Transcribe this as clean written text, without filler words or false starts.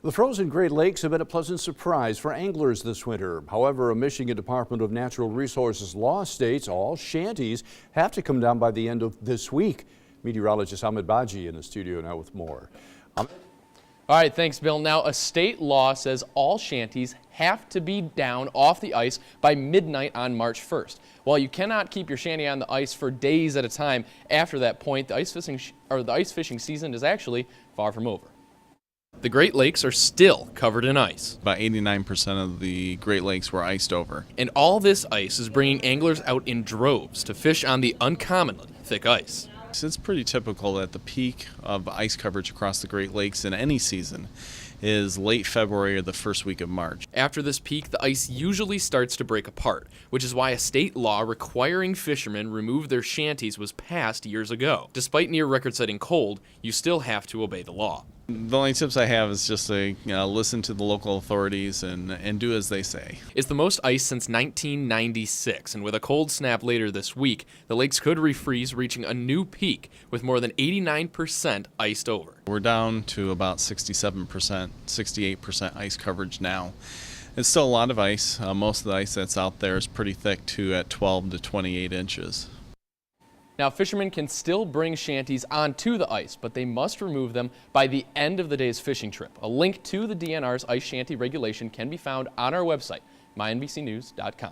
The frozen Great Lakes have been a pleasant surprise for anglers this winter. However, a Michigan Department of Natural Resources law states all shanties have to come down by the end of this week. Meteorologist Ahmed Baji in the studio now with more. All right, thanks, Bill. Now, a state law says all shanties have to be down off the ice by midnight on March 1st. While you cannot keep your shanty on the ice for days at a time, after that point, the ice fishing season is actually far from over. The Great Lakes are still covered in ice. About 89% of the Great Lakes were iced over. And all this ice is bringing anglers out in droves to fish on the uncommonly thick ice. It's pretty typical that the peak of ice coverage across the Great Lakes in any season is late February or the first week of March. After this peak, the ice usually starts to break apart, which is why a state law requiring fishermen remove their shanties was passed years ago. Despite near record-setting cold, you still have to obey the law. The only tips I have is just to listen to the local authorities and do as they say. It's the most ice since 1996, and with a cold snap later this week, the lakes could refreeze, reaching a new peak with more than 89% iced over. We're down to about 67%, 68% ice coverage now. It's still a lot of ice. Most of the ice that's out there is pretty thick too, at 12 to 28 inches. Now, fishermen can still bring shanties onto the ice, but they must remove them by the end of the day's fishing trip. A link to the DNR's ice shanty regulation can be found on our website, mynbcnews.com.